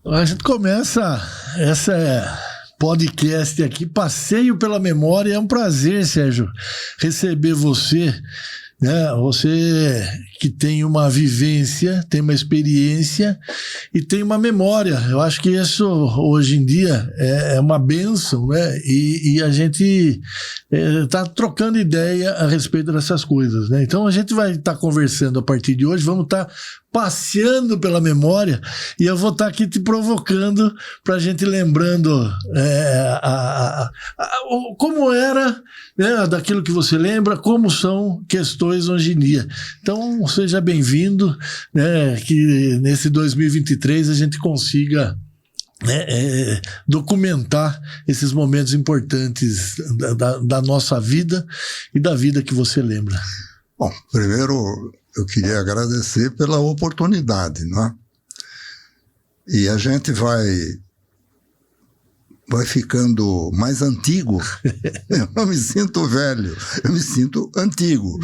A gente começa essa podcast aqui, Passeio pela Memória. É um prazer, Sérgio, receber você, né? Você que tem uma vivência, tem uma experiência e tem uma memória. Eu acho que isso hoje em dia é uma bênção, né? E a gente está trocando ideia a respeito dessas coisas, né? Então a gente vai estar conversando a partir de hoje, vamos estar passeando pela memória e eu vou estar aqui te provocando para a gente lembrando como era, né, daquilo que você lembra, como são questões hoje em dia. Então seja bem-vindo, né, que nesse 2023 a gente consiga documentar esses momentos importantes da nossa vida e da vida que você lembra. Bom, primeiro eu queria agradecer pela oportunidade, não é? E a gente vai ficando mais antigo. Eu não me sinto velho, eu me sinto antigo.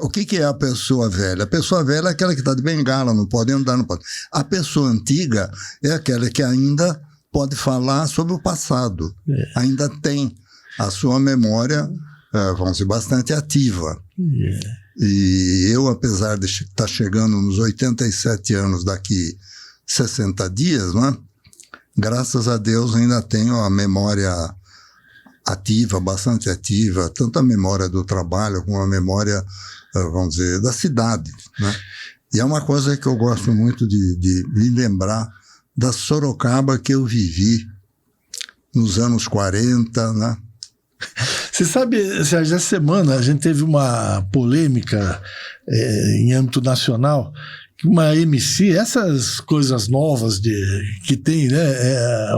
O que é a pessoa velha? A pessoa velha é aquela que está de bengala, não pode andar, não pode. A pessoa antiga é aquela que ainda pode falar sobre o passado, ainda tem a sua memória, vamos dizer, bastante ativa. E eu, apesar de estar chegando nos 87 anos daqui 60 dias, né, graças a Deus ainda tenho a memória ativa, bastante ativa, tanto a memória do trabalho como a memória, vamos dizer, da cidade, né? E é uma coisa que eu gosto muito de me lembrar da Sorocaba que eu vivi nos anos 40, né? Você sabe, Sérgio, essa semana a gente teve uma polêmica em âmbito nacional, uma MC, essas coisas novas que tem, né,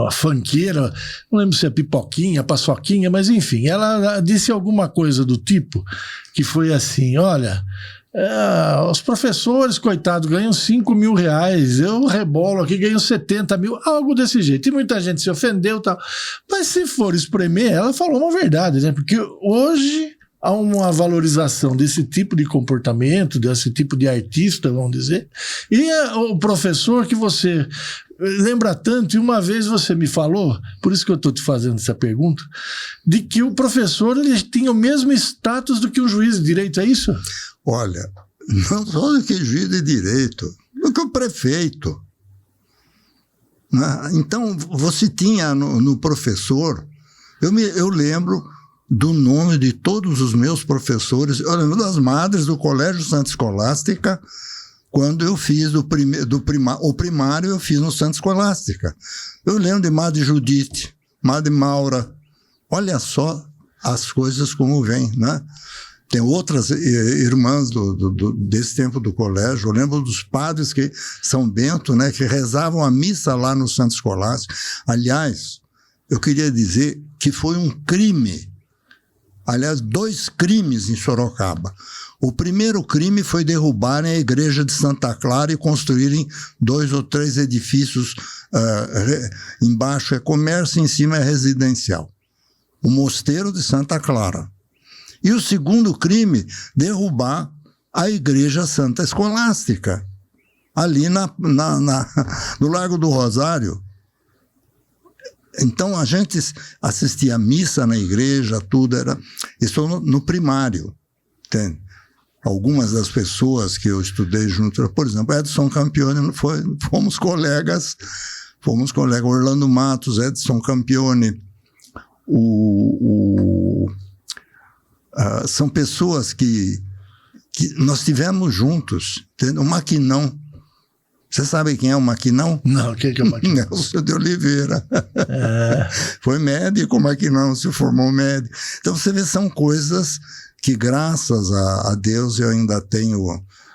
a funkeira, não lembro se é pipoquinha, paçoquinha, mas enfim, ela disse alguma coisa do tipo, que foi assim, olha, os professores, coitados, ganham 5 mil reais, eu rebolo aqui, ganho 70 mil, algo desse jeito, e muita gente se ofendeu e tal, mas se for espremer, ela falou uma verdade, né, porque hoje há uma valorização desse tipo de comportamento, desse tipo de artista, vamos dizer, e o professor que você lembra tanto, e uma vez você me falou, por isso que eu estou te fazendo essa pergunta, de que o professor ele tinha o mesmo status do que o juiz de direito, é isso? Olha, não só do que juiz de direito, do que o prefeito. Né? Então, você tinha no professor, eu lembro do nome de todos os meus professores, eu lembro das madres do Colégio Santa Escolástica, quando eu fiz o primário eu fiz no Santa Escolástica. Eu lembro de Madre Judite, Madre Maura, olha só as coisas como vêm, né? Tem outras irmãs desse tempo do colégio, eu lembro dos padres que São Bento, né, que rezavam a missa lá no Santa Escolástica. Aliás, eu queria dizer que foi um crime, aliás, 2 crimes em Sorocaba. O primeiro crime foi derrubarem a igreja de Santa Clara e construírem 2 ou 3 edifícios, embaixo é comércio, em cima é residencial. O mosteiro de Santa Clara. E o segundo crime, derrubar a igreja Santa Escolástica, ali no Largo do Rosário. Então a gente assistia a missa na igreja, tudo era... Isso no primário, entende? Algumas das pessoas que eu estudei junto, por exemplo, Edson Campione, fomos colegas, Orlando Matos, Edson Campione, são pessoas que nós tivemos juntos, entende? O Maquinão. Você sabe quem é o Maquinão? Não, quem que é o Maquinão? Nelson de Oliveira. Foi médico, o Maquinão se formou médico. Então você vê, são coisas que graças a Deus eu ainda tenho,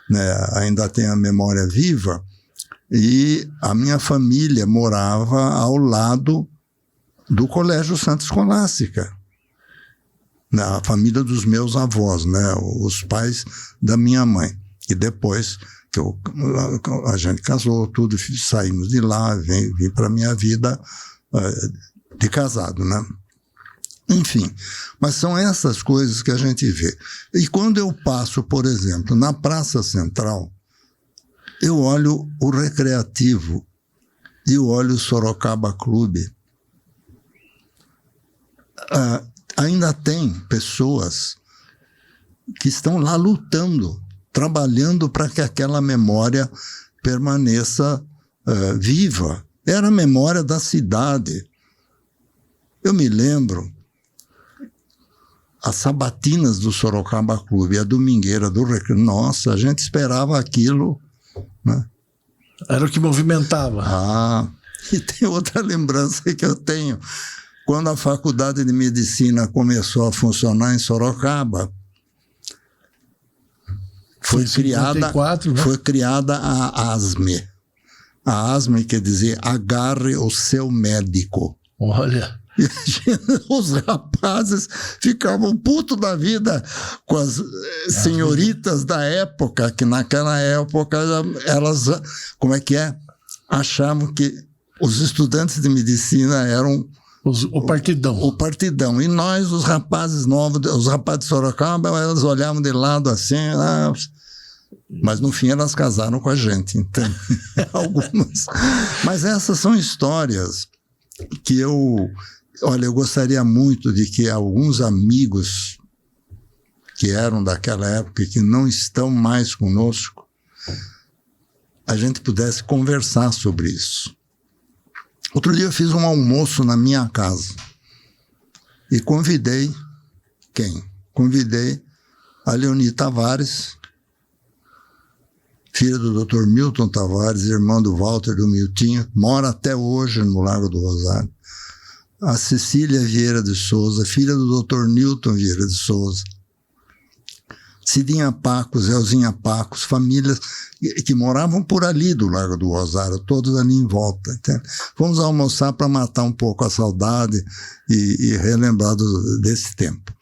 né, ainda tenho a memória viva, e a minha família morava ao lado do Colégio Santa Escolástica. A família dos meus avós, né, os pais da minha mãe. E depois que a gente casou, tudo, saímos de lá, vim para a minha vida de casado, né? Enfim, mas são essas coisas que a gente vê. E quando eu passo, por exemplo, na Praça Central, eu olho o recreativo e olho o Sorocaba Clube. Ainda tem pessoas que estão lá lutando, trabalhando para que aquela memória permaneça viva. Era a memória da cidade. Eu me lembro, as sabatinas do Sorocaba Clube, a domingueira do Recreio. Nossa, a gente esperava aquilo, né? Era o que movimentava. E tem outra lembrança que eu tenho. Quando a Faculdade de Medicina começou a funcionar em Sorocaba, foi criada a ASME. A ASME quer dizer agarre o seu médico. Olha. E os rapazes ficavam putos da vida com as senhoritas da época, que naquela época elas, como é que é? Achavam que os estudantes de medicina eram o partidão. O partidão. E nós, os rapazes novos, os rapazes de Sorocaba, elas olhavam de lado assim, mas no fim elas casaram com a gente, então, algumas. Mas essas são histórias que eu gostaria muito de que alguns amigos que eram daquela época e que não estão mais conosco, a gente pudesse conversar sobre isso. Outro dia eu fiz um almoço na minha casa e convidei quem? Convidei a Leoni Tavares, filha do Dr. Milton Tavares, irmã do Walter do Miltinho, mora até hoje no Lago do Rosário. A Cecília Vieira de Souza, filha do Dr. Newton Vieira de Souza. Cidinha Pacos, Elzinha Pacos, famílias que moravam por ali do Lago do Rosário, todos ali em volta. Entende? Fomos almoçar para matar um pouco a saudade e relembrar desse tempo.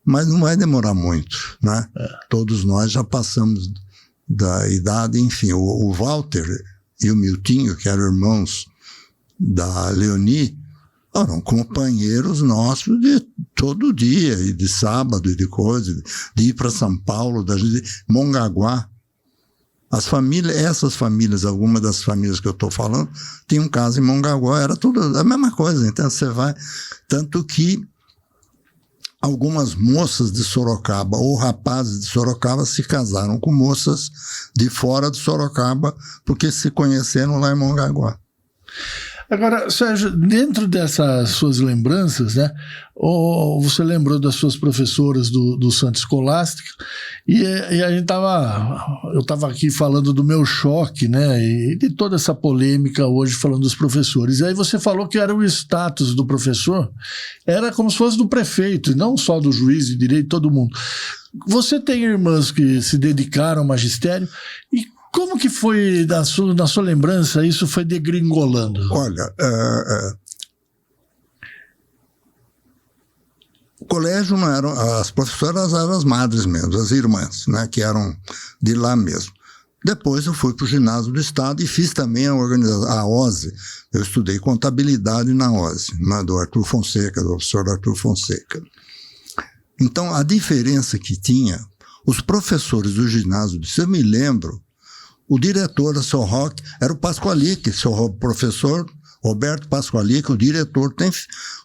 Mas não vai demorar muito, né? Todos nós já passamos da idade, enfim. O Walter e o Miltinho, que eram irmãos da Leoni, eram companheiros nossos de todo dia, e de sábado, e de coisa, de ir para São Paulo, de Mongaguá. Essas famílias, algumas das famílias que eu estou falando, tinham casa em Mongaguá, era tudo a mesma coisa. Então você vai. Tanto que algumas moças de Sorocaba, ou rapazes de Sorocaba, se casaram com moças de fora de Sorocaba, porque se conheceram lá em Mongaguá. Agora, Sérgio, dentro dessas suas lembranças, né, você lembrou das suas professoras do Santa Escolástica, e a gente eu estava aqui falando do meu choque, né, e de toda essa polêmica hoje falando dos professores. E aí você falou que era o status do professor, era como se fosse do prefeito, e não só do juiz de direito, todo mundo. Você tem irmãs que se dedicaram ao magistério, e como que foi, na sua lembrança, isso foi degringolando? Olha, o colégio não eram, as professoras eram as madres mesmo, as irmãs, né, que eram de lá mesmo. Depois eu fui para o ginásio do Estado e fiz também a OSE. Eu estudei contabilidade na OSE, do Arthur Fonseca, do professor Arthur Fonseca. Então, a diferença que tinha, os professores do ginásio, se eu me lembro, o diretor da São Roque era o Pasqualic, o professor Roberto Pasqualic, o diretor,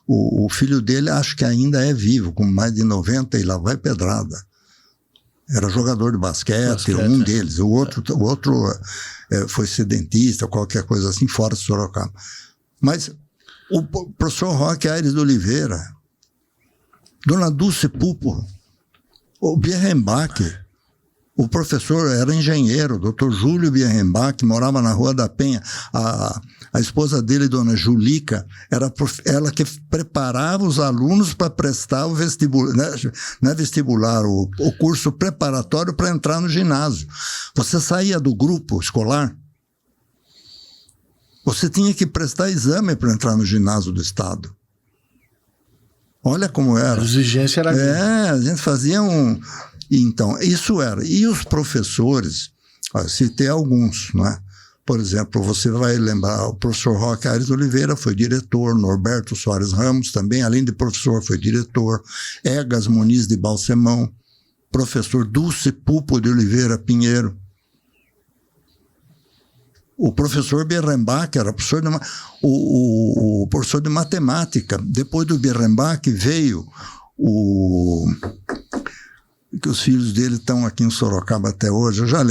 o filho dele acho que ainda é vivo, com mais de 90 e lá vai pedrada. Era jogador de basquete, um deles. O outro foi ser dentista, qualquer coisa assim, fora de Sorocaba. Mas o professor Roque Aires de Oliveira, Dona Dulce Pupo, o Bierrenbach, o professor era engenheiro, Dr. Júlio Bierrenbach, morava na Rua da Penha. A esposa dele, Dona Julica, era ela que preparava os alunos para prestar o vestibular, não é vestibular, o curso preparatório para entrar no ginásio. Você saía do grupo escolar, você tinha que prestar exame para entrar no ginásio do Estado. Olha como era. A exigência era... a gente fazia Então, isso era. E os professores, citei alguns, né? Por exemplo, você vai lembrar, o professor Roque Aires Oliveira foi diretor, Norberto Soares Ramos também, além de professor, foi diretor, Egas Muniz de Balsemão, professor Dulce Pupo de Oliveira Pinheiro. O professor Birrenbach era professor o professor de matemática. Depois do Birrenbach veio que os filhos dele estão aqui em Sorocaba até hoje. Eu já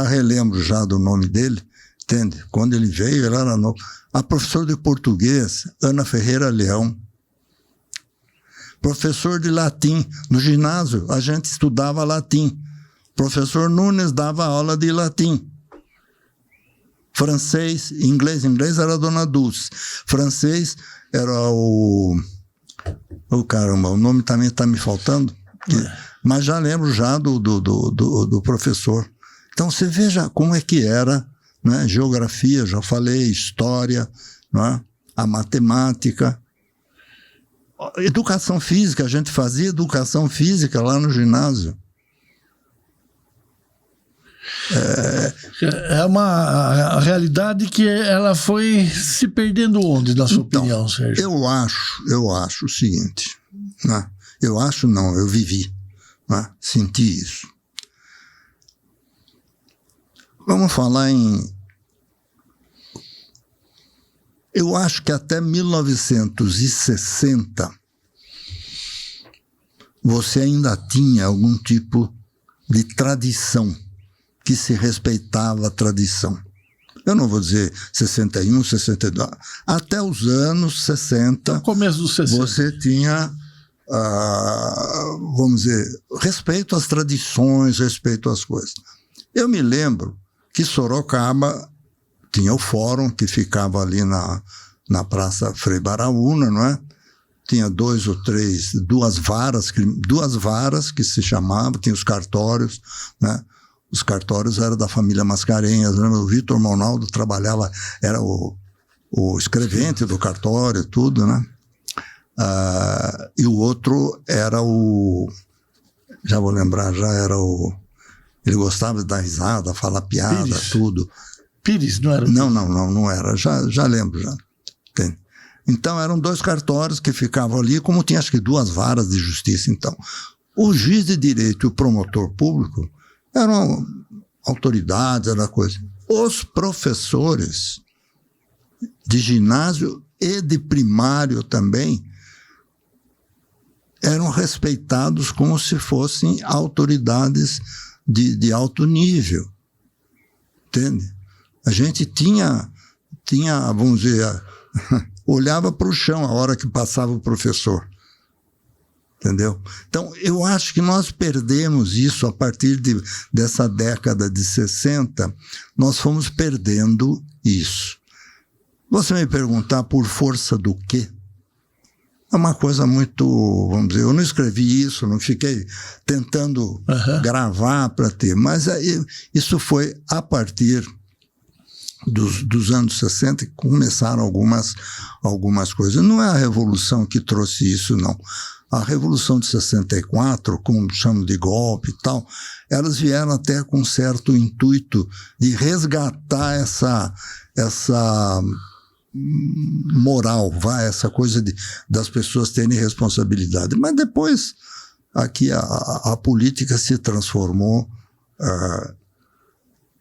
relembro já do nome dele, entende? Quando ele veio, ele era novo. A professora de português, Ana Ferreira Leão. Professor de latim. No ginásio, a gente estudava latim. Professor Nunes dava aula de latim. Francês, inglês era a Dona Dulce. Francês era caramba, o nome também está me faltando. Mas já lembro já do professor. Então você veja como é que era, né? Geografia, já falei, história, né? A matemática. Educação física, a gente fazia educação física lá no ginásio. É uma realidade que ela foi se perdendo onde, na sua opinião, Sérgio? Eu acho o seguinte, né? Eu vivi, né? Senti isso. Vamos falar eu acho que até 1960 você ainda tinha algum tipo de tradição, que se respeitava a tradição. Eu não vou dizer 61, 62, até os anos 60, no começo dos 60. Você tinha, vamos dizer, respeito às tradições, respeito às coisas. Eu me lembro que Sorocaba tinha o fórum que ficava ali na Praça Frei Baraúna, não é? Tinha duas varas que se chamavam, tinha os cartórios, né? Os cartórios eram da família Mascarenhas, né? O Vitor Monaldo trabalhava, era o escrevente do cartório, tudo, né? E o outro era já vou lembrar, ele gostava de dar risada, falar piada, Pires. Tudo. Pires, não era? Não era, já lembro, já. Tem. Então eram 2 cartórios que ficavam ali, como tinha acho que 2 varas de justiça, então. O juiz de direito e o promotor público eram autoridades, era coisa. Os professores de ginásio e de primário também eram respeitados como se fossem autoridades de alto nível. Entende? A gente tinha vamos dizer, olhava para o chão a hora que passava o professor. Entendeu? Então, eu acho que nós perdemos isso a partir dessa década de 60, nós fomos perdendo isso. Você me perguntar por força do quê? É uma coisa muito, vamos dizer, eu não escrevi isso, não fiquei tentando gravar para ter, mas isso foi a partir dos anos 60 que começaram algumas coisas. Não é a Revolução que trouxe isso, não. A Revolução de 64, como chamam de golpe e tal, elas vieram até com certo intuito de resgatar essa moral, essa coisa das pessoas terem responsabilidade. Mas depois, aqui a política se transformou,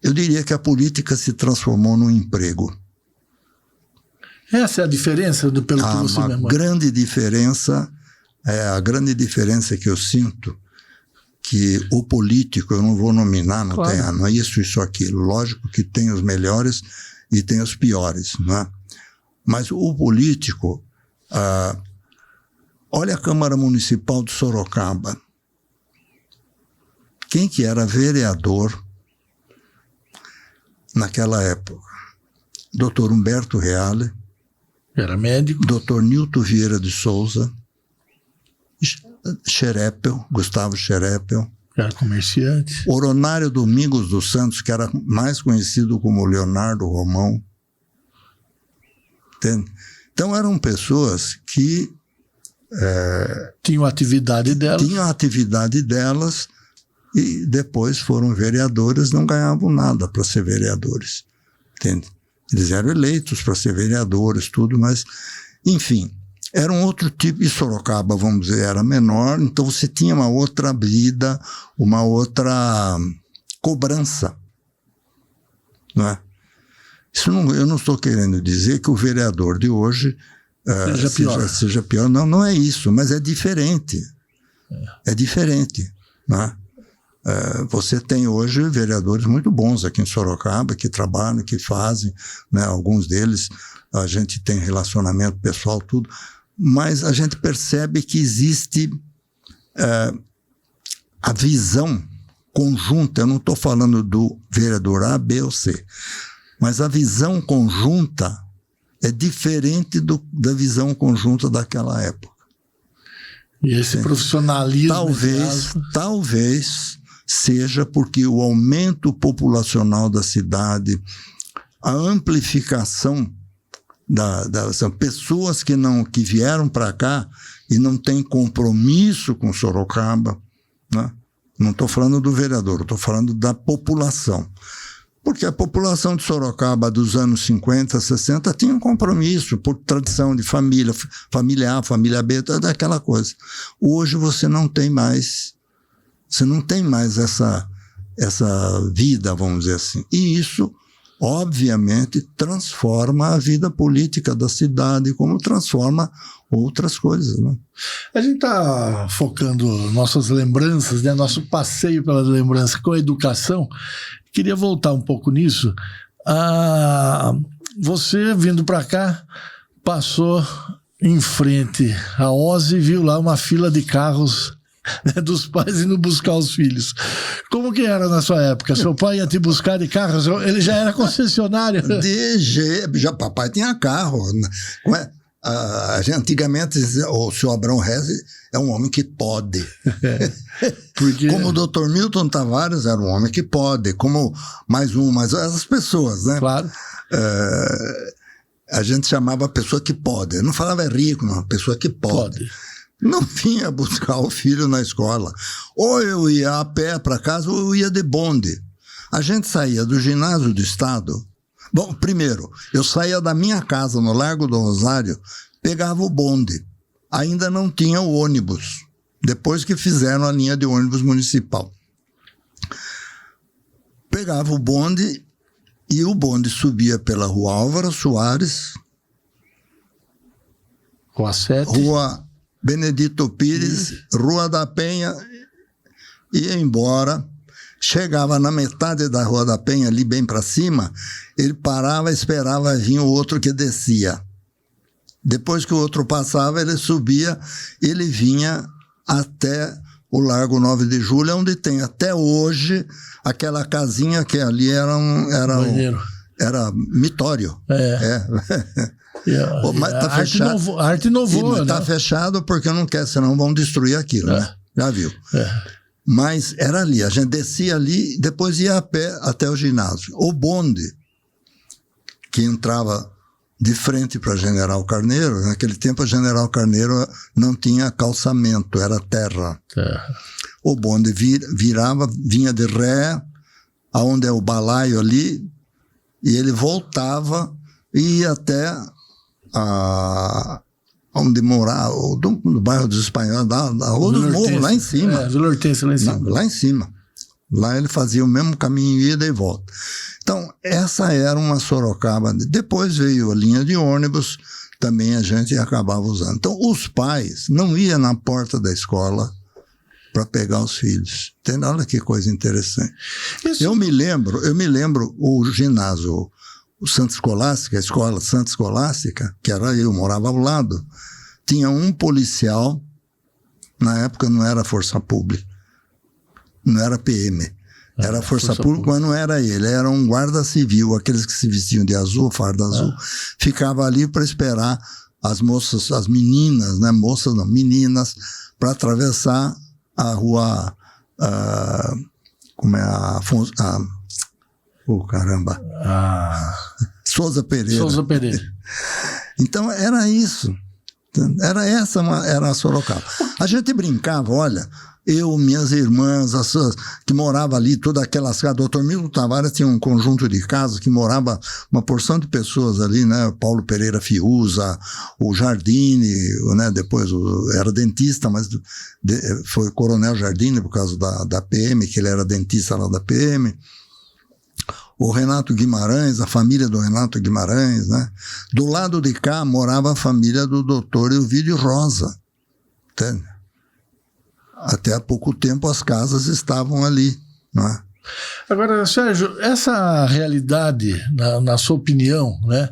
eu diria que a política se transformou num emprego. Essa é a diferença pelo que você me manda? A grande diferença que eu sinto, que o político, eu não vou nominar, não é isso, aquilo. Lógico que tem os melhores e tem os piores, não é? Mas o político, olha a Câmara Municipal de Sorocaba. Quem que era vereador naquela época? Dr. Humberto Reale. Era médico. Dr. Nilton Vieira de Souza. Gustavo Xerepel. Era comerciante. Oronário Domingos dos Santos, que era mais conhecido como Leonardo Romão. Entende? Então eram pessoas que tinham a atividade delas e depois foram vereadores, não ganhavam nada para ser vereadores. Entende? Eles eram eleitos para ser vereadores, tudo, mas, enfim, era um outro tipo. E Sorocaba, vamos dizer, era menor, então você tinha uma outra vida, uma outra cobrança, não é? Eu não estou querendo dizer que o vereador de hoje seja pior. Não, não é isso, mas é diferente. É diferente, né? Você tem hoje vereadores muito bons aqui em Sorocaba, que trabalham, que fazem, né? Alguns deles a gente tem relacionamento pessoal, tudo, mas a gente percebe que existe a visão conjunta. Eu não estou falando do vereador A, B ou C, mas a visão conjunta é diferente da visão conjunta daquela época. E esse profissionalismo... Talvez seja porque o aumento populacional da cidade, a amplificação são pessoas que vieram para cá e não têm compromisso com Sorocaba, né? Não estou falando do vereador, estou falando da população. Porque a população de Sorocaba dos anos 50, 60 tinha um compromisso por tradição de família A, família B, toda aquela coisa. Hoje você não tem mais essa vida, vamos dizer assim. E isso, obviamente, transforma a vida política da cidade, como transforma outras coisas, né? A gente está focando nossas lembranças, né? Nosso passeio pelas lembranças com a educação. Queria voltar um pouco nisso. Você, vindo para cá, passou em frente à OSE e viu lá uma fila de carros, né, dos pais indo buscar os filhos. Como que era na sua época? Seu pai ia te buscar de carros? Ele já era concessionário? Já papai tinha carro. Como é? Antigamente, o senhor Abrão Reze é um homem que pode. Porque... Como o Dr. Milton Tavares era um homem que pode, como mais essas pessoas, né? Claro. A gente chamava a pessoa que pode. Eu não falava rico, não, a pessoa que pode. Não vinha buscar o filho na escola. Ou eu ia a pé para casa, ou eu ia de bonde. A gente saía do ginásio do Estado. Bom, primeiro, eu saía da minha casa no Largo do Rosário, pegava o bonde. Ainda não tinha o ônibus, depois que fizeram a linha de ônibus municipal. Pegava o bonde e o bonde subia pela Rua Álvaro Soares, Rua 7, Rua Benedito Pires, Rua da Penha, ia embora. Chegava na metade da Rua da Penha, ali bem para cima, ele parava, esperava vir o outro que descia. Depois que o outro passava, ele subia, ele vinha até o Largo 9 de Julho, onde tem até hoje aquela casinha que ali era mitório. Mas tá fechado. A arte inovou, né? Está fechado porque não quer, senão vão destruir aquilo, né? Já viu. Mas era ali, a gente descia ali, depois ia a pé até o ginásio. O bonde, que entrava de frente para General Carneiro, naquele tempo a General Carneiro não tinha calçamento, era terra. O bonde vinha de ré, aonde é o balaio ali, e ele voltava e ia até onde morava, no bairro dos Espanhóis, da Rua dos Morros, lá em cima. Vila Hortência, lá em cima. Lá em cima. Lá ele fazia o mesmo caminho, ida e volta. Então, essa era uma Sorocaba. Depois veio a linha de ônibus, também a gente acabava usando. Então, os pais não iam na porta da escola para pegar os filhos. Entende? Olha que coisa interessante. Eu me lembro o ginásio, o Santa Escolástica, a escola Santa Escolástica, que era eu, morava ao lado, tinha um policial, na época não era Força Pública, não era PM, era Força Pública, mas não era ele, era um guarda civil, aqueles que se vestiam de azul, farda azul, ficava ali para esperar as moças, as meninas, né, moças não, meninas, para atravessar a rua, como é caramba. Souza Pereira. Então era isso. Era a Sorocaba. A gente brincava, olha, eu, minhas irmãs, que moravam ali, todas aquelas casas. O Dr. Milton Tavares tinha um conjunto de casas que morava uma porção de pessoas ali, né? Paulo Pereira Fiuza, o Jardine, né? Depois era dentista, mas foi Coronel Jardine por causa da PM, que ele era dentista lá da PM. o Renato Guimarães, a família do Renato Guimarães, né? Do lado de cá morava a família do doutor Elvídio Rosa, entende? Até há pouco tempo as casas estavam ali, não é? Agora, Sérgio, essa realidade, na sua opinião, né?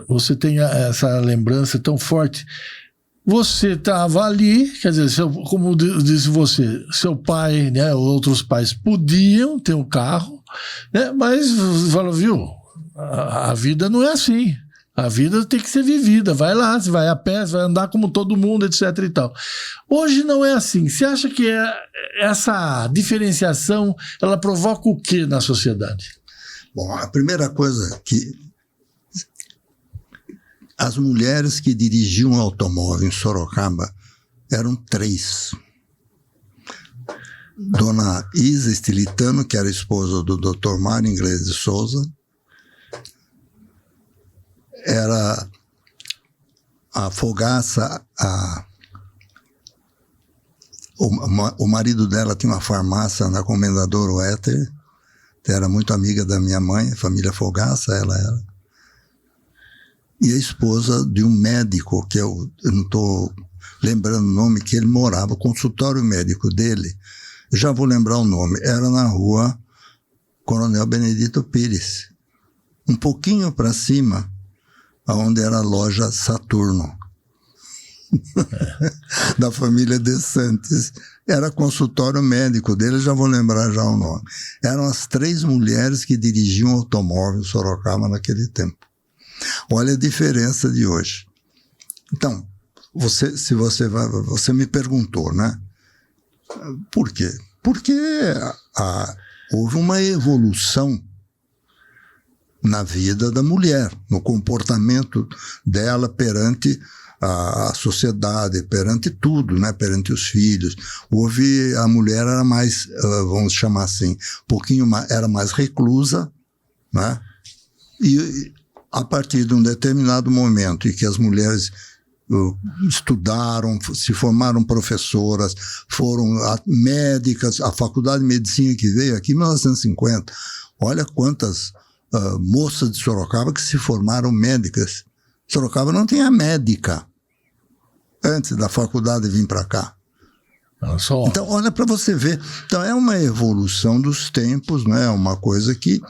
Você tem essa lembrança tão forte. Você estava ali, quer dizer, como disse você, seu pai, né, outros pais podiam ter um carro, né, mas falou, viu, a vida não é assim. A vida tem que ser vivida. Vai lá, você vai a pé, você vai andar como todo mundo, etc. e tal. Hoje não é assim. Você acha que essa diferenciação, ela provoca o que na sociedade? Bom, a primeira coisa que as mulheres que dirigiam o automóvel em Sorocaba eram 3. Dona Isa Estilitano, que era esposa do Dr. Mário Inglês de Souza, era a Fogaça, o marido dela tinha uma farmácia na Comendador Wetter, era muito amiga da minha mãe, família Fogaça, ela era. E a esposa de um médico, que eu não estou lembrando o nome, que ele morava, o consultório médico dele, eu já vou lembrar o nome, era na rua Coronel Benedito Pires, um pouquinho para cima, onde era a loja Saturno, da família De Santos. Era consultório médico dele, já vou lembrar já o nome. Eram as 3 mulheres que dirigiam o automóvel em Sorocaba naquele tempo. Olha a diferença de hoje. Então, você me perguntou, né? Por quê? Porque houve uma evolução na vida da mulher, no comportamento dela perante a sociedade, perante tudo, né? Perante os filhos. A mulher era mais, vamos chamar assim, era mais reclusa, né? E a partir de um determinado momento em que as mulheres estudaram, se formaram professoras, foram médicas, a faculdade de medicina que veio aqui em 1950, olha quantas moças de Sorocaba que se formaram médicas. Sorocaba não tinha médica antes da faculdade vir para cá. Então, olha para você ver. Então, é uma evolução dos tempos, né? É uma coisa que,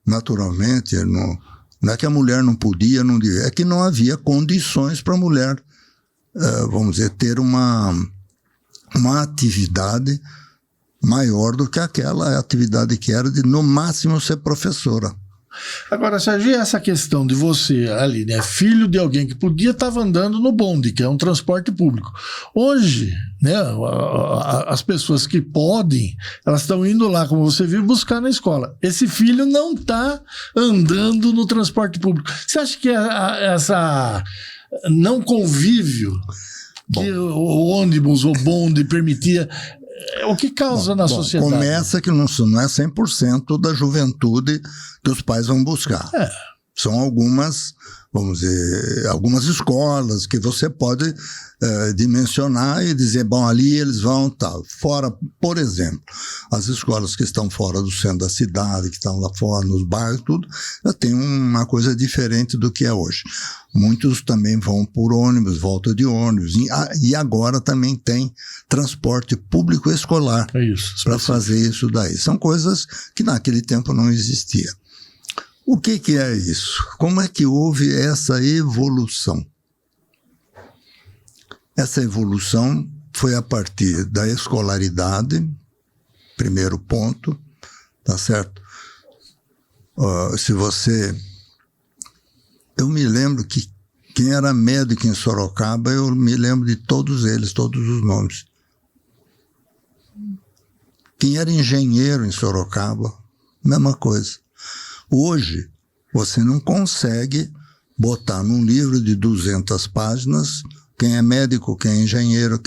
naturalmente, não é que a mulher não podia, não devia, é que não havia condições para a mulher, vamos dizer, ter uma atividade maior do que aquela atividade que era de, no máximo, ser professora. Agora, Sérgio, e essa questão de você ali, né, filho de alguém que podia estava andando no bonde, que é um transporte público. Hoje, né, as pessoas que podem, elas estão indo lá, como você viu, buscar na escola. Esse filho não está andando no transporte público. Você acha que essa não convívio que o ônibus, o bonde permitia, o que causa na sociedade? Começa que não é 100% da juventude que os pais vão buscar. São algumas, vamos dizer, algumas escolas que você pode dimensionar e dizer, bom, ali eles vão tal. Fora, por exemplo, as escolas que estão fora do centro da cidade, que estão lá fora, nos bairros, tudo, já tem uma coisa diferente do que é hoje. Muitos também vão por ônibus, volta de ônibus. E agora também tem transporte público escolar para fazer isso daí. São coisas que naquele tempo não existia. O que é isso? Como é que houve essa evolução? Essa evolução foi a partir da escolaridade, primeiro ponto, tá certo? Eu me lembro que quem era médico em Sorocaba, eu me lembro de todos eles, todos os nomes. Quem era engenheiro em Sorocaba, mesma coisa. Hoje, você não consegue botar num livro de 200 páginas quem é médico, quem é engenheiro,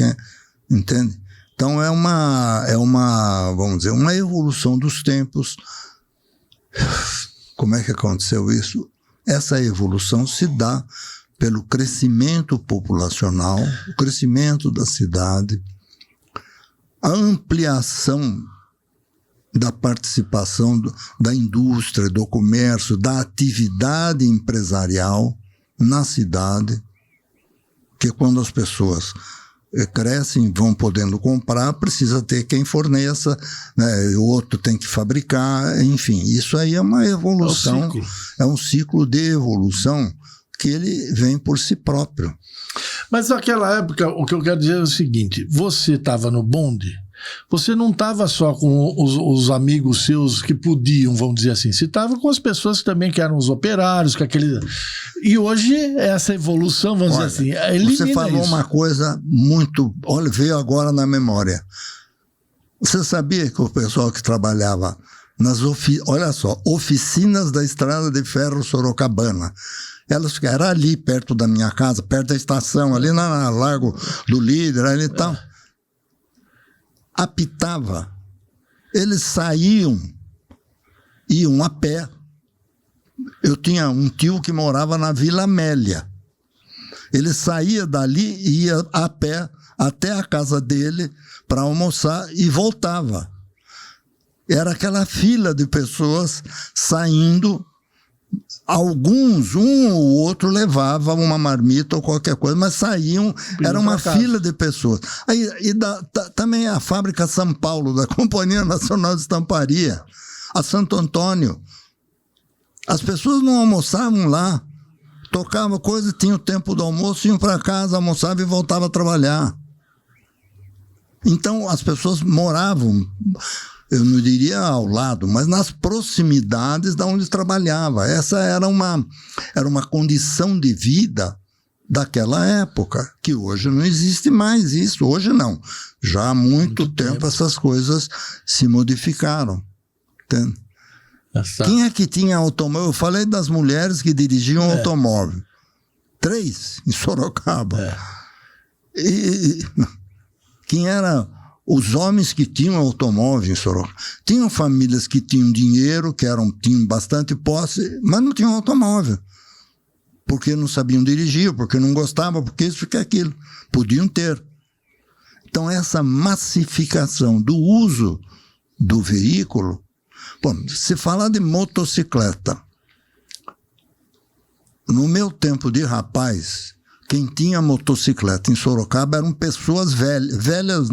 entende? Então é uma, vamos dizer, uma evolução dos tempos. Como é que aconteceu isso? Essa evolução se dá pelo crescimento populacional, o crescimento da cidade, a ampliação da participação da indústria, do comércio, da atividade empresarial na cidade, que quando as pessoas crescem, vão podendo comprar, precisa ter quem forneça, né? O outro tem que fabricar, enfim, isso aí é uma evolução, é um ciclo de evolução que ele vem por si próprio. Mas naquela época, o que eu quero dizer é o seguinte, você estava no bonde, você não estava só com os amigos seus que podiam, vamos dizer assim, você estava com as pessoas também que eram os operários, com aquele... E hoje, essa evolução, vamos dizer assim, elimina você falou isso. uma coisa muito... Olha, veio agora na memória. Você sabia que o pessoal que trabalhava nas olha só, oficinas da Estrada de Ferro Sorocabana, elas eram ali perto da minha casa, perto da estação, ali na Largo do Líder, ali e tal. Apitava. Eles saíam, iam a pé. Eu tinha um tio que morava na Vila Amélia. Ele saía dali e ia a pé até a casa dele para almoçar e voltava. Era aquela fila de pessoas saindo. Alguns, um ou outro levava uma marmita ou qualquer coisa, mas saíam, era uma fila de pessoas. Aí, também a fábrica São Paulo, da Companhia Nacional de Estamparia, a Santo Antônio. As pessoas não almoçavam lá, tocavam coisa, tinham o tempo do almoço, iam para casa, almoçavam e voltavam a trabalhar. Então as pessoas moravam, eu não diria ao lado, mas nas proximidades de onde trabalhava. Essa era uma condição de vida daquela época, que hoje não existe mais isso. Hoje não. Já há muito tempo essas coisas se modificaram. Entende? Quem é que tinha automóvel? Eu falei das mulheres que dirigiam automóvel. 3 em Sorocaba. E quem era... Os homens que tinham automóvel em Sorocaba. Tinham famílias que tinham dinheiro, tinham bastante posse, mas não tinham automóvel. Porque não sabiam dirigir, porque não gostavam, porque isso, porque aquilo. Podiam ter. Então, essa massificação do uso do veículo... Bom, se fala de motocicleta. No meu tempo de rapaz... Quem tinha motocicleta em Sorocaba eram pessoas velhas,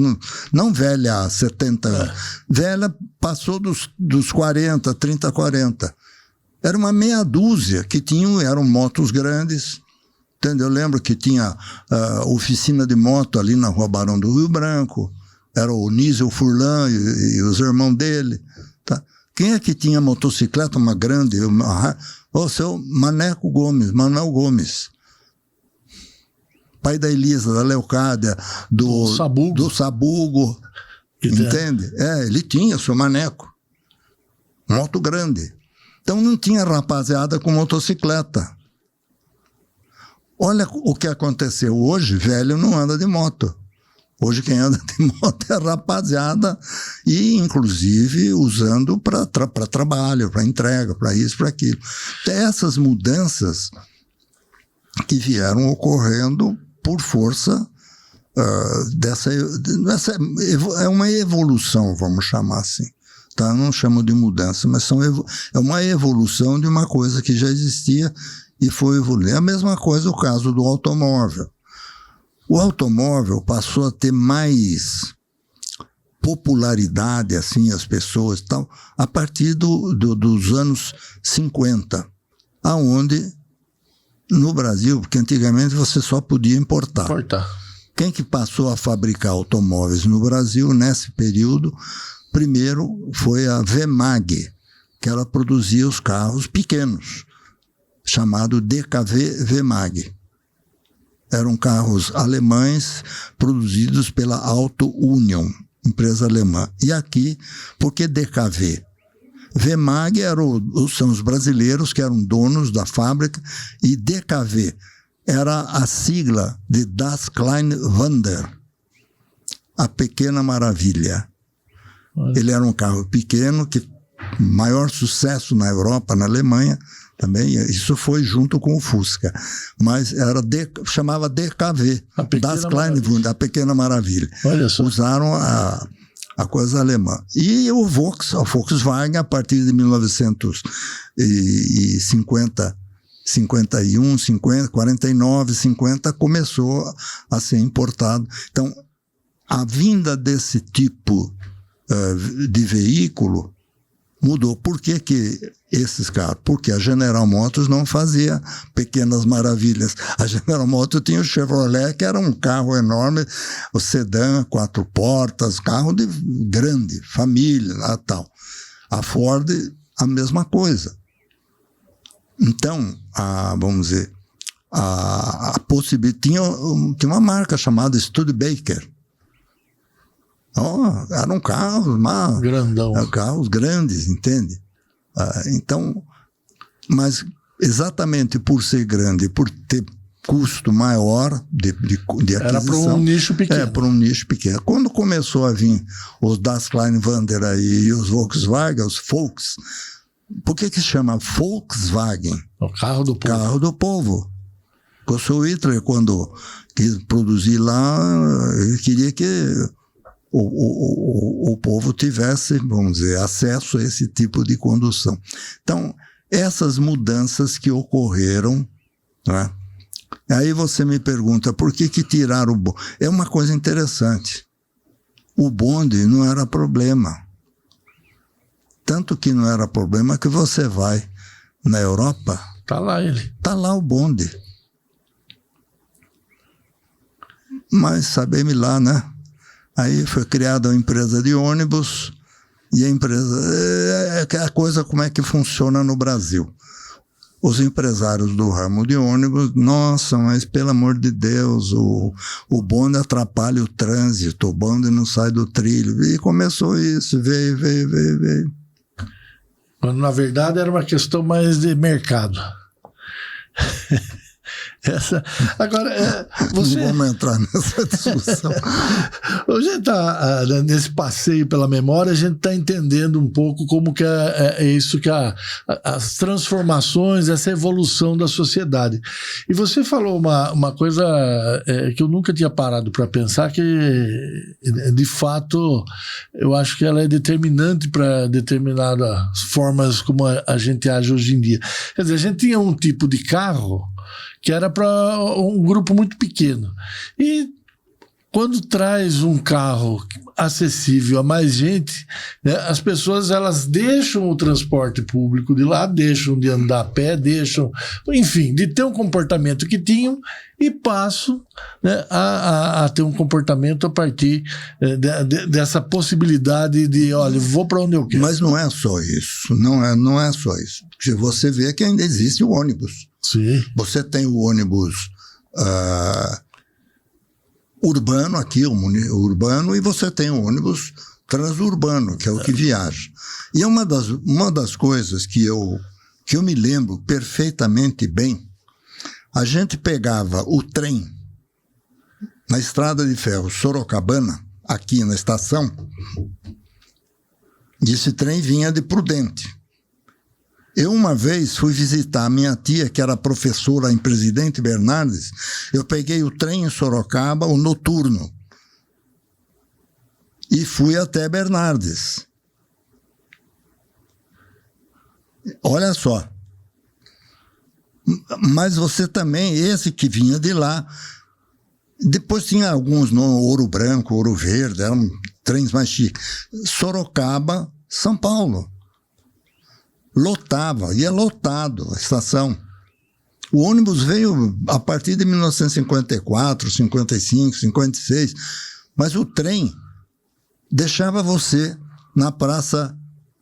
não velha há 70 anos. Velha passou dos 40, 30, 40. Era uma meia dúzia que eram motos grandes. Entendeu? Eu lembro que tinha oficina de moto ali na Rua Barão do Rio Branco. Era o Nísio Furlan e os irmãos dele. Tá? Quem é que tinha motocicleta, uma grande? O seu Manuel Gomes. Pai da Elisa, da Leocádia, do Sabugo, entende? Ele tinha seu maneco, moto grande. Então não tinha rapaziada com motocicleta. Olha o que aconteceu. Hoje, velho não anda de moto. Hoje quem anda de moto é rapaziada e, inclusive, usando para trabalho, para entrega, para isso, para aquilo. Essas mudanças que vieram ocorrendo por força dessa é uma evolução, vamos chamar assim. Tá? Eu não chamo de mudança, mas é uma evolução de uma coisa que já existia e foi evoluindo. É a mesma coisa o caso do automóvel. O automóvel passou a ter mais popularidade, assim, as pessoas e tal, a partir dos anos 50, aonde no Brasil, porque antigamente você só podia importar. Quem que passou a fabricar automóveis no Brasil nesse período? Primeiro foi a Vemag, que ela produzia os carros pequenos, chamado DKV Vemag. Eram carros alemães produzidos pela Auto Union, empresa alemã. E aqui, por que DKV? Vemag são os brasileiros que eram donos da fábrica, e DKV era a sigla de Das kleine Wunder, a Pequena Maravilha. Ele era um carro pequeno, que maior sucesso na Europa, na Alemanha também, isso foi junto com o Fusca, mas chamava DKV, Das kleine Wunder, a Pequena Maravilha. Olha só. Usaram a coisa alemã. E o Volkswagen, a partir de 1950, 51, 50, 49, 50, começou a ser importado. Então, a vinda desse tipo de veículo mudou. Por que esses carros? Porque a General Motors não fazia pequenas maravilhas. A General Motors tinha o Chevrolet, que era um carro enorme, o sedã, 4 portas, carro de grande, família, tal. A Ford, a mesma coisa. Então, vamos dizer, a possibilidade... Tinha uma marca chamada Studebaker. Eram carros, carros grandes, entende? Então, mas exatamente por ser grande, por ter custo maior de aquisição. Era para um nicho pequeno. Para um nicho pequeno. Quando começou a vir os Das Kleinwander aí, e os Volkswagen, os Volks, por que chama Volkswagen? O carro do povo. Carro do povo. O seu Hitler, quando quis produzir lá, ele queria que o povo tivesse, vamos dizer, acesso a esse tipo de condução. Então, essas mudanças que ocorreram, né? Aí você me pergunta, por que tiraram o bonde? É uma coisa interessante. O bonde não era problema. Tanto que não era problema que você vai na Europa... Está lá ele. Está lá o bonde. Mas sabemos lá, né? Aí foi criada uma empresa de ônibus, e a empresa... a coisa como é que funciona no Brasil. Os empresários do ramo de ônibus, nossa, mas pelo amor de Deus, o bonde atrapalha o trânsito, o bonde não sai do trilho. E começou isso, veio. Quando, na verdade, era uma questão mais de mercado. Agora, você... Não vamos entrar nessa discussão. Hoje nesse passeio pela memória, a gente está entendendo um pouco como que é isso, que as transformações, essa evolução da sociedade. E você falou uma coisa que eu nunca tinha parado para pensar, que de fato eu acho que ela é determinante para determinadas formas como a gente age hoje em dia. Quer dizer, a gente tinha um tipo de carro que era para um grupo muito pequeno. E quando traz um carro acessível a mais gente, né, as pessoas elas deixam o transporte público de lá, deixam de andar a pé, deixam, enfim, de ter um comportamento que tinham e passam, né, a ter um comportamento a partir dessa possibilidade de, olha, vou para onde eu quero. Mas não é só isso, não é só isso. Porque você vê que ainda existe o ônibus. Sim. Você tem o ônibus urbano aqui, o urbano, e você tem o ônibus transurbano, que é o que viaja. E uma das coisas que eu me lembro perfeitamente bem, a gente pegava o trem na estrada de ferro Sorocabana, aqui na estação, e esse trem vinha de Prudente. Eu uma vez fui visitar a minha tia, que era professora em Presidente Bernardes. Eu peguei o trem em Sorocaba, o noturno, e fui até Bernardes. Olha só. Mas você também, esse que vinha de lá, depois tinha alguns no Ouro Branco, Ouro Verde, eram trens mais chiques. Sorocaba, São Paulo. Lotava, ia lotado a estação. O ônibus veio a partir de 1954, 55, 56, mas o trem deixava você na praça,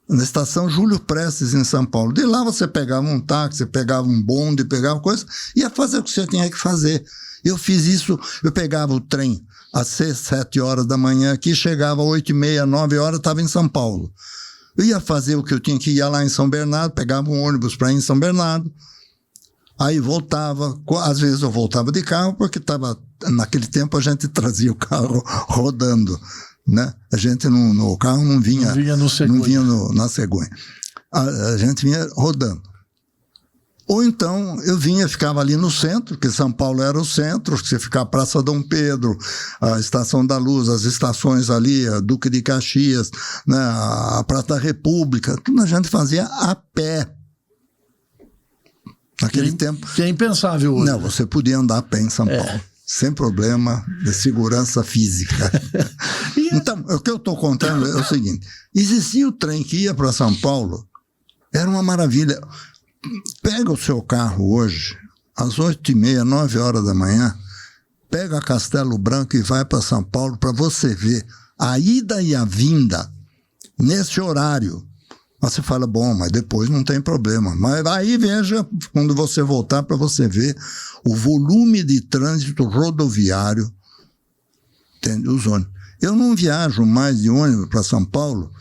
na estação Júlio Prestes, em São Paulo. De lá você pegava um táxi, pegava um bonde, pegava coisa, ia fazer o que você tinha que fazer. Eu fiz isso, eu pegava o trem às 6, 7 horas da manhã aqui, chegava às 8h30, 9 horas, estava em São Paulo. Eu ia fazer o que eu tinha que ir lá em São Bernardo, pegava um ônibus para ir em São Bernardo, aí voltava, às vezes eu voltava de carro, porque naquele tempo a gente trazia o carro rodando, né? A gente o carro não vinha na cegonha. A gente vinha rodando. Ou então eu vinha, ficava ali no centro, porque São Paulo era o centro, você ficava Praça Dom Pedro, a Estação da Luz, as estações ali, a Duque de Caxias, né, a Praça da República, tudo a gente fazia a pé. Naquele tempo. Que é impensável hoje. Não, você podia andar a pé em São Paulo, sem problema de segurança física. Então, o que eu estou contando é o seguinte: existia o trem que ia para São Paulo, era uma maravilha. Pega o seu carro hoje, às 8h30, 9 horas da manhã, pega Castelo Branco e vai para São Paulo para você ver a ida e a vinda nesse horário. Você fala, bom, mas depois não tem problema. Mas aí veja, quando você voltar, para você ver o volume de trânsito rodoviário, os ônibus. Eu não viajo mais de ônibus para São Paulo,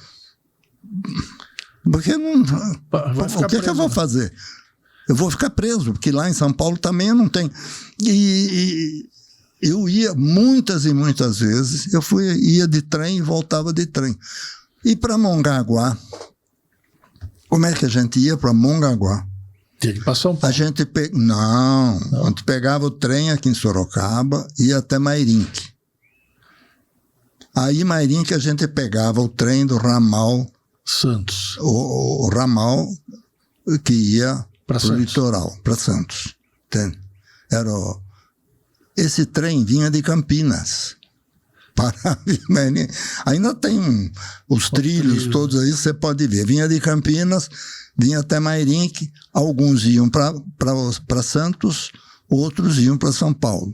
porque não. O que é que eu vou fazer? Eu vou ficar preso, porque lá em São Paulo também eu não tenho. E eu ia muitas e muitas vezes, ia de trem e voltava de trem. E para Mongaguá, como é que a gente ia para Mongaguá? Tinha que ir para São Paulo. A gente não, a gente pegava o trem aqui em Sorocaba e ia até Mairinque. Aí Mairinque a gente pegava o trem do ramal Santos. O ramal que ia para o litoral, para Santos. Entende? Esse trem vinha de Campinas. Ainda tem os trilhos todos aí, você pode ver. Vinha de Campinas, vinha até Mairinque, alguns iam para Santos, outros iam para São Paulo.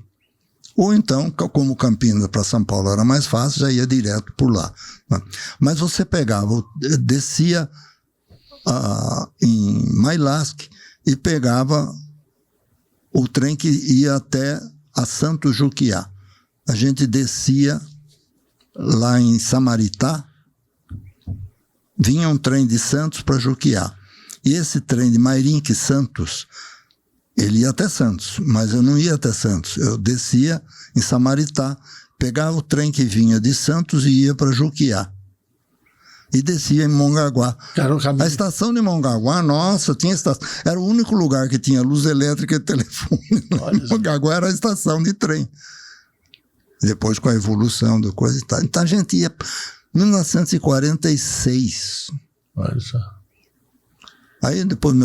Ou então, como Campinas para São Paulo era mais fácil, já ia direto por lá. Mas você pegava, descia em Mailasque e pegava o trem que ia até a Santo Juquiá. A gente descia lá em Samaritá, vinha um trem de Santos para Juquiá. E esse trem de Mairinque Santos, ele ia até Santos, mas eu não ia até Santos. Eu descia em Samaritá, pegava o trem que vinha de Santos e ia para Juquiá. E descia em Mongaguá. A estação de Mongaguá, nossa, tinha estação. Era o único lugar que tinha luz elétrica e telefone. Mongaguá era a estação de trem. Depois, com a evolução da coisa e tal. Então a gente ia. 1946. Olha só. Aí depois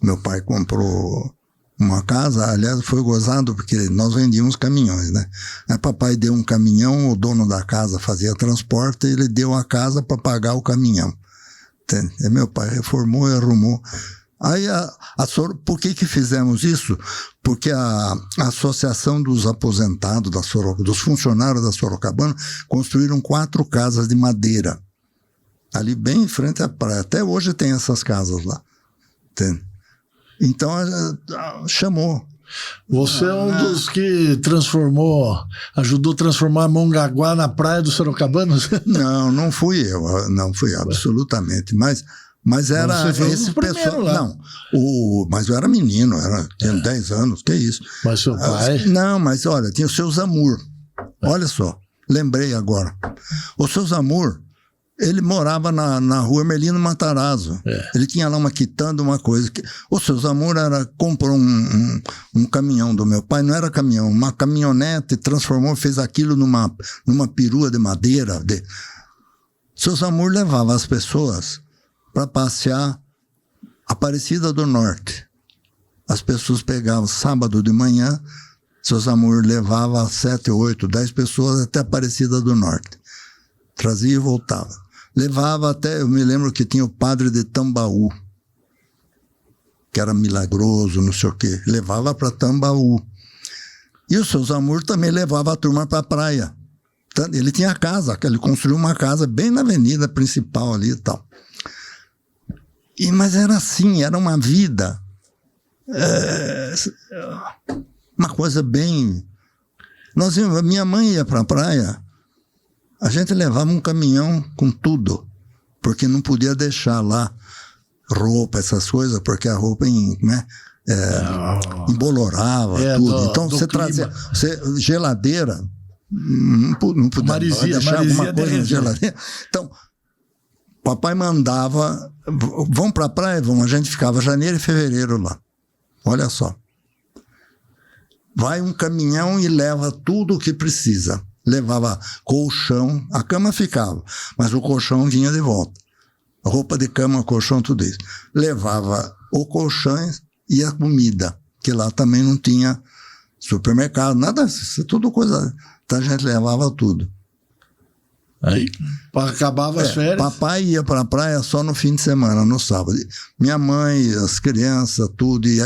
meu pai comprou uma casa, aliás, foi gozado porque nós vendíamos caminhões, né? Aí papai deu um caminhão, o dono da casa fazia transporte, e ele deu a casa para pagar o caminhão. Entende? E meu pai reformou e arrumou. Aí, por que fizemos isso? Porque a Associação dos Aposentados dos funcionários da Sorocabana, construíram 4 casas de madeira, ali bem em frente à praia. Até hoje tem essas casas lá. Entende? Então, chamou. Você é um dos que ajudou a transformar Mongaguá na praia do Sorocabana? Não fui eu, não fui absolutamente, mas era esse pessoal. Não, mas eu era menino, tinha 10 anos, que isso. Mas seu pai? Não, mas olha, tinha o seu Zamur. Olha só, lembrei agora. O seu Zamur, ele morava na rua Melino Matarazzo. Ele tinha lá uma quitanda, uma coisa. O seu Zamur comprou um caminhão do meu pai, não era caminhão, uma caminhonete, transformou, fez aquilo numa perua de madeira. O seu Zamur levava as pessoas para passear Aparecida do Norte. As pessoas pegavam sábado de manhã, seu Zamur levava 7, 8, 10 pessoas até Aparecida do Norte. Trazia e voltava. Levava até, eu me lembro que tinha o padre de Tambaú, que era milagroso, não sei o quê. Levava para Tambaú. E o seu Zamur também levava a turma para a praia. Ele tinha casa, ele construiu uma casa bem na avenida principal ali e tal. Mas era assim, era uma vida, uma coisa bem... Minha mãe ia para a praia, a gente levava um caminhão com tudo, porque não podia deixar lá roupa, essas coisas, porque a roupa embolorava tudo. Então você trazia geladeira, não podia deixar alguma coisa na geladeira. Então, Papai mandava, vamos para a praia? Vamos. A gente ficava janeiro e fevereiro lá. Olha só. Vai um caminhão e leva tudo o que precisa. Levava colchão, a cama ficava, mas o colchão vinha de volta. Roupa de cama, colchão, tudo isso. Levava o colchão e a comida, que lá também não tinha supermercado, nada, tudo coisa. Então a gente levava tudo. Aí acabava as férias. Papai ia para a praia só no fim de semana, no sábado. Minha mãe, as crianças, tudo, e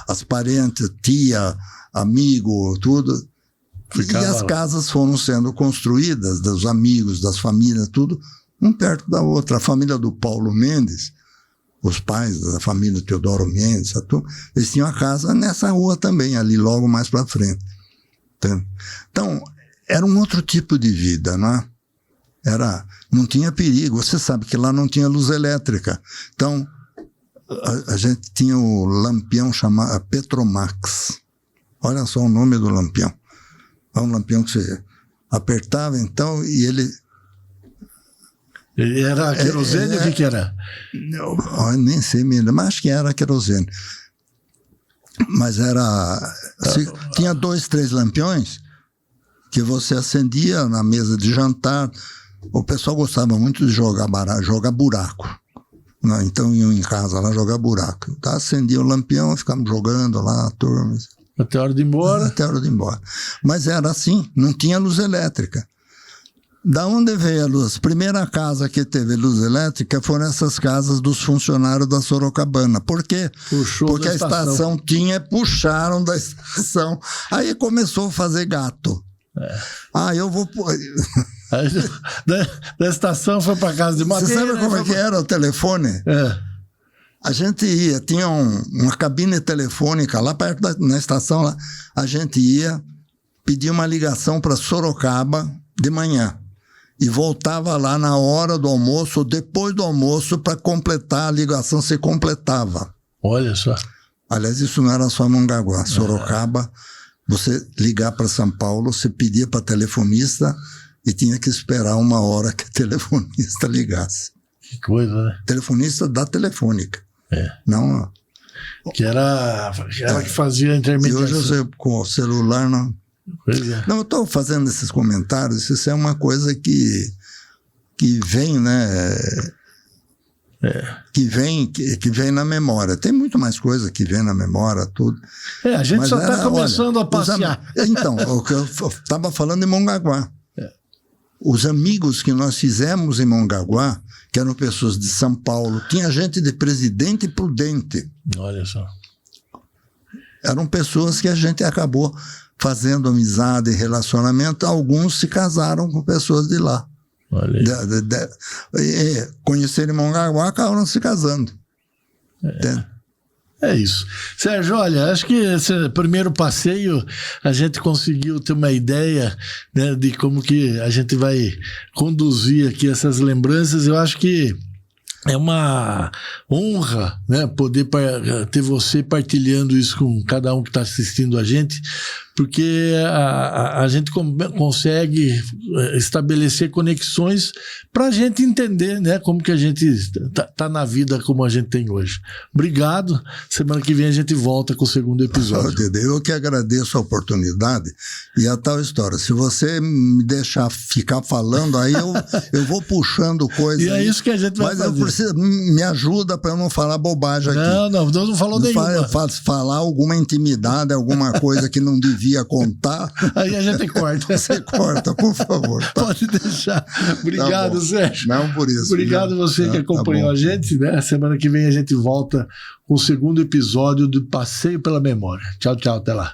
as parentes, tia, amigo, tudo. Ficava e as lá. casas foram sendo construídas, dos amigos, das famílias, tudo, um perto da outra. A família do Paulo Mendes, os pais da família Teodoro Mendes, tudo, eles tinham a casa nessa rua também, ali logo mais para frente. Então, era um outro tipo de vida, não é? Não tinha perigo. Você sabe que lá não tinha luz elétrica. Então, a gente tinha o lampião chamado Petromax. Olha só o nome do lampião. É um lampião que você apertava, então, e ele... Era querosene? O que era? Eu nem sei mesmo, mas acho que era querosene. Mas era... tinha 2, 3 lampiões que você acendia na mesa de jantar. O pessoal gostava muito de jogar buraco. Não, então iam em casa lá jogar buraco. Então, acendia o lampião, ficávamos jogando lá, a turma. Até a hora de ir embora? Até a hora de ir embora. Mas era assim, não tinha luz elétrica. Da onde veio a luz? A primeira casa que teve luz elétrica foram essas casas dos funcionários da Sorocabana. Por quê? Porque a estação tinha, puxaram da estação. Aí começou a fazer gato. Eu vou... Aí, da estação foi para casa de madeira. Você sabe como é que era o telefone? A gente ia, tinha uma cabine telefônica lá perto na estação, lá. A gente ia, pedia uma ligação para Sorocaba de manhã e voltava lá na hora do almoço ou depois do almoço para completar a ligação, se completava. Olha só. Aliás, isso não era só Mongaguá. Sorocaba, você ligar para São Paulo, você pedia para telefonista e tinha que esperar 1 hora que o telefonista ligasse. Que coisa, né? Telefonista da Telefônica. Não. Que era que fazia a intermediação. E hoje você, com o celular, não. Não, eu estou fazendo esses comentários, isso é uma coisa que vem, né? Que vem na memória. Tem muito mais coisa que vem na memória, tudo. A gente só está começando a passear. Então, o que eu estava falando em Mongaguá. Os amigos que nós fizemos em Mongaguá, que eram pessoas de São Paulo, tinha gente de Presidente Prudente. Olha só. Eram pessoas que a gente acabou fazendo amizade e relacionamento. Alguns se casaram com pessoas de lá. Olha aí. Conheceram Mongaguá, acabaram se casando. É isso. Sérgio, olha, acho que esse primeiro passeio a gente conseguiu ter uma ideia, né, de como que a gente vai conduzir aqui essas lembranças. Eu acho que é uma honra, né, poder ter você partilhando isso com cada um que está assistindo a gente, porque a gente consegue estabelecer conexões para a gente entender, né, como que a gente tá na vida como a gente tem hoje. Obrigado. Semana que vem a gente volta com o 2º episódio. Eu que agradeço a oportunidade e a tal história. Se você me deixar ficar falando, aí eu vou puxando coisas. E é isso que a gente vai fazer. Me ajuda para eu não falar bobagem aqui. Não falou nenhuma. Falar alguma intimidade, alguma coisa que não devia contar. Aí a gente corta. Você corta, por favor. Tá? Pode deixar. Obrigado, tá Sérgio. Não por isso. Obrigado você que acompanhou a gente, né? Semana que vem a gente volta com o 2º episódio do Passeio pela Memória. Tchau, tchau. Até lá.